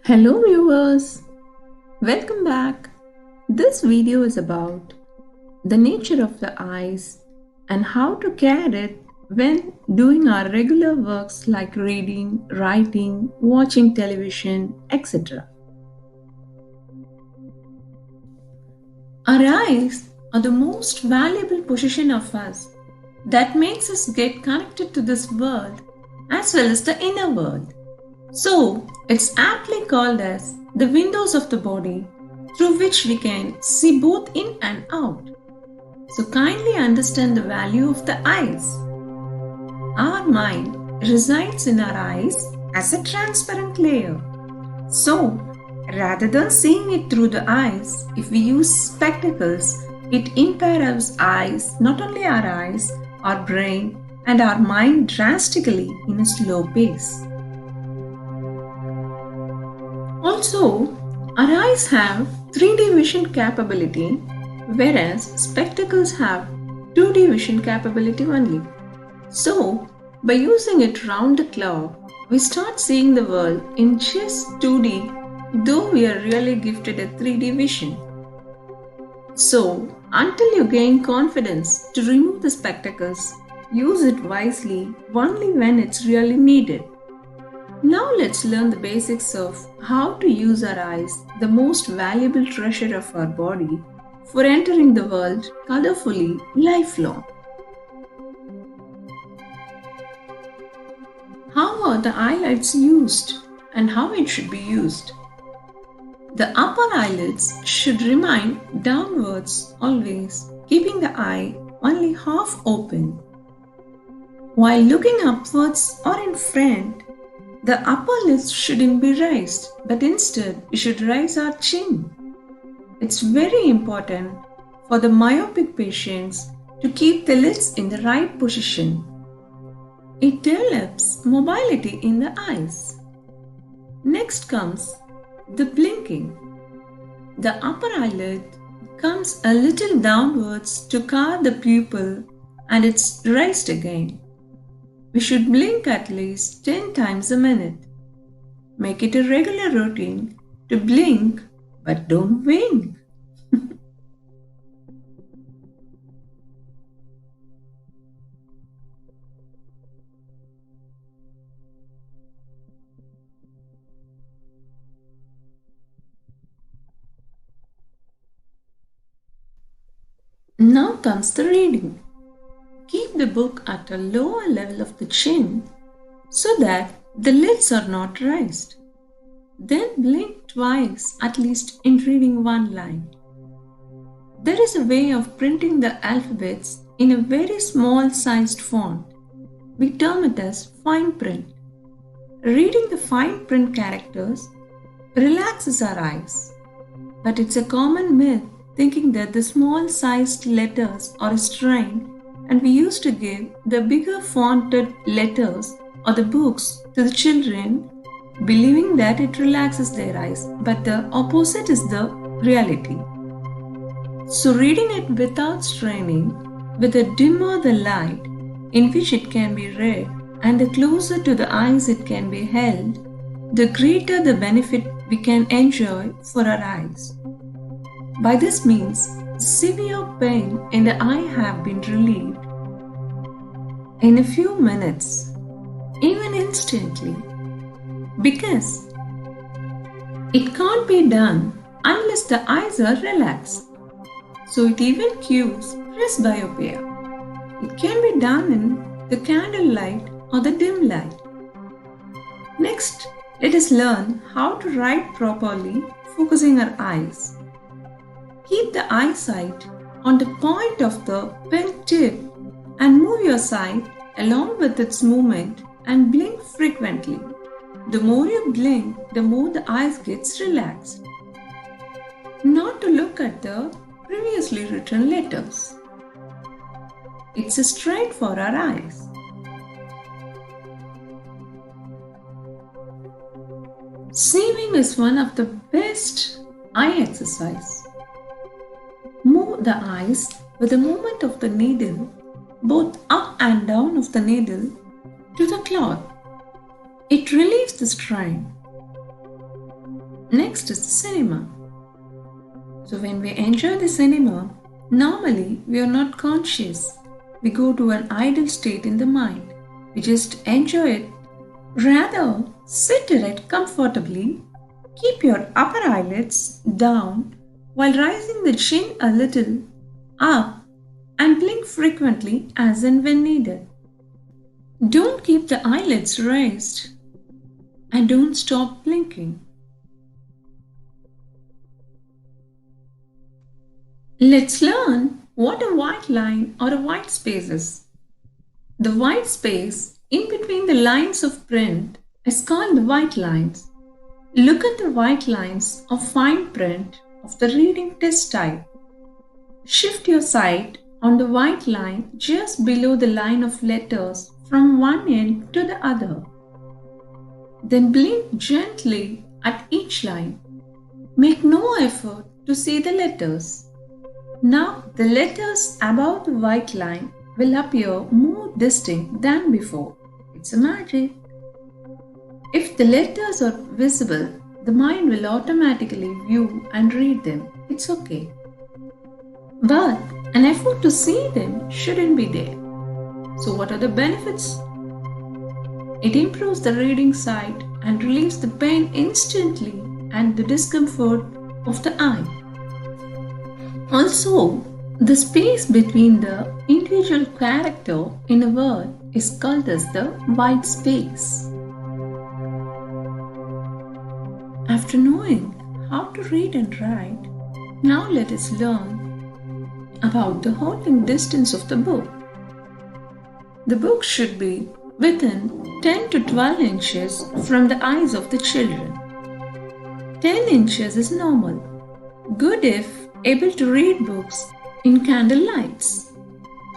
Hello viewers, welcome back. This video is about the nature of the eyes and how to care it when doing our regular works like reading, writing, watching television, etc. Our eyes are the most valuable possession of us that makes us get connected to this world as well as the inner world. So, it's aptly called as the windows of the body through which we can see both in and out. So, kindly understand the value of the eyes. Our mind resides in our eyes as a transparent layer. So, rather than seeing it through the eyes, if we use spectacles, it impairs our eyes, not only our eyes, our brain, and our mind drastically in a slow pace. Also, our eyes have 3D vision capability, whereas spectacles have 2D vision capability only. So, by using it round the clock, we start seeing the world in just 2D, though we are really gifted a 3D vision. So, until you gain confidence to remove the spectacles, use it wisely only when it's really needed. Now let's learn the basics of how to use our eyes, the most valuable treasure of our body, for entering the world colorfully lifelong. How are the eyelids used and how it should be used? The upper eyelids should remain downwards always, keeping the eye only half open. While looking upwards or in front, the upper lids shouldn't be raised, but instead we should raise our chin. It's very important for the myopic patients to keep the lids in the right position. It develops mobility in the eyes. Next comes the blinking. The upper eyelid comes a little downwards to cover the pupil and it's raised again. We should blink at least 10 times a minute. Make it a regular routine to blink, but don't wink. Now comes the reading. Keep the book at a lower level of the chin so that the lids are not raised. Then blink twice at least in reading one line. There is a way of printing the alphabets in a very small sized font. We term it as fine print. Reading the fine print characters relaxes our eyes. But it's a common myth thinking that the small sized letters are a strain, and we used to give the bigger fonted letters or the books to the children, believing that it relaxes their eyes, but the opposite is the reality. So, reading it without straining, with the dimmer the light in which it can be read, and the closer to the eyes it can be held, the greater the benefit we can enjoy for our eyes. By this means, severe pain in the eye have been relieved in a few minutes, even instantly, because it can't be done unless the eyes are relaxed. So it even cures presbyopia. It can be done in the candlelight or the dim light. Next, let us learn how to write properly, focusing our eyes. Keep the eyesight on the point of the pen tip and move your sight along with its movement and blink frequently. The more you blink, the more the eyes gets relaxed. Not to look at the previously written letters. It's a strain for our eyes. Sieving is one of the best eye exercise. Move the eyes with the movement of the needle, both up and down of the needle, to the cloth. It relieves the strain. Next is the cinema. So when we enjoy the cinema, normally we are not conscious. We go to an idle state in the mind. We just enjoy it. Rather, sit erect comfortably, keep your upper eyelids down while raising the chin a little up and blink frequently as and when needed. Don't keep the eyelids raised and don't stop blinking. Let's learn what a white line or a white space is. The white space in between the lines of print is called the white lines. Look at the white lines of fine print of the reading test type. Shift your sight on the white line just below the line of letters from one end to the other. Then blink gently at each line. Make no effort to see the letters. Now the letters above the white line will appear more distinct than before. It's a magic. If the letters are visible, the mind will automatically view and read them. It's okay. But an effort to see them shouldn't be there. So what are the benefits? It improves the reading sight and relieves the pain instantly and the discomfort of the eye. Also, the space between the individual character in a word is called as the white space. After knowing how to read and write, now let us learn about the Hotend distance of the book. The book should be within 10 to 12 inches from the eyes of the children. 10 inches is normal, good if able to read books in candle lights.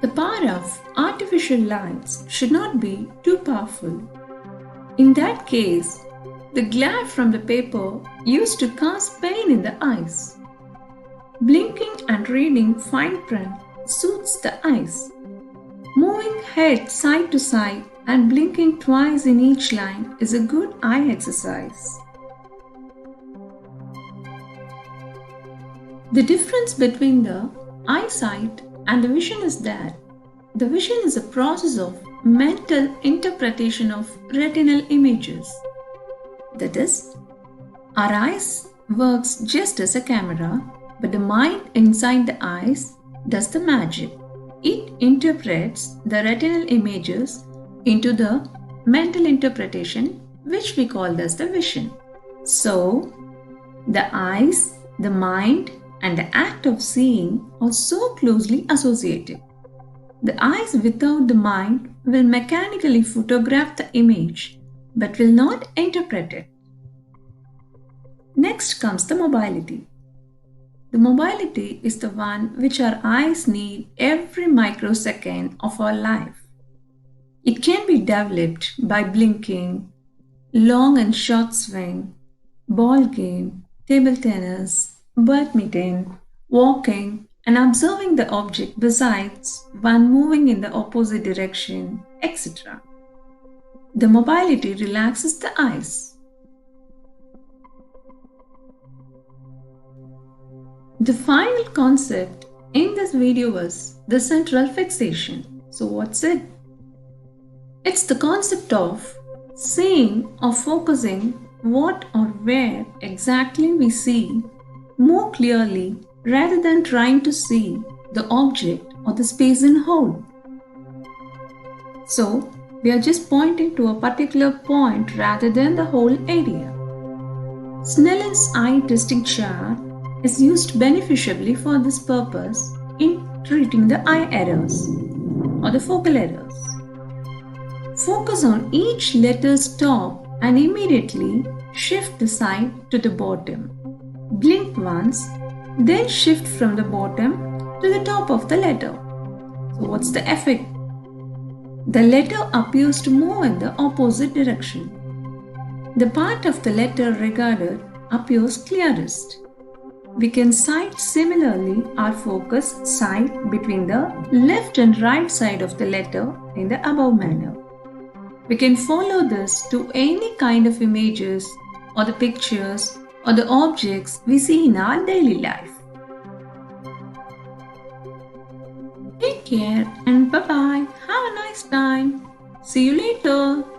The power of artificial lights should not be too powerful. In that case, the glare from the paper used to cause pain in the eyes. Blinking and reading fine print soothes the eyes. Moving head side to side and blinking twice in each line is a good eye exercise. The difference between the eyesight and the vision is that the vision is a process of mental interpretation of retinal images. That is, our eyes works just as a camera, but the mind inside the eyes does the magic. It interprets the retinal images into the mental interpretation, which we call as the vision. So, the eyes, the mind, and the act of seeing are so closely associated. The eyes without the mind will mechanically photograph the image but will not interpret it. Next comes the mobility. The mobility is the one which our eyes need every microsecond of our life. It can be developed by blinking, long and short swing, ball game, table tennis, badminton, walking, and observing the object besides one moving in the opposite direction, etc. The mobility relaxes the eyes. The final concept in this video is the central fixation. So what's it? It's the concept of seeing or focusing what or where exactly we see more clearly rather than trying to see the object or the space in whole. So, we are just pointing to a particular point rather than the whole area. Snellen's eye testing chart is used beneficially for this purpose in treating the eye errors or the focal errors. Focus on each letter's top and immediately shift the sight to the bottom. Blink once, then shift from the bottom to the top of the letter. So what's the effect? The letter appears to move in the opposite direction. The part of the letter regarded appears clearest. We can sight similarly our focus sight between the left and right side of the letter in the above manner. We can follow this to any kind of images or the pictures or the objects we see in our daily life. Take care and bye bye. Have a nice time. See you later.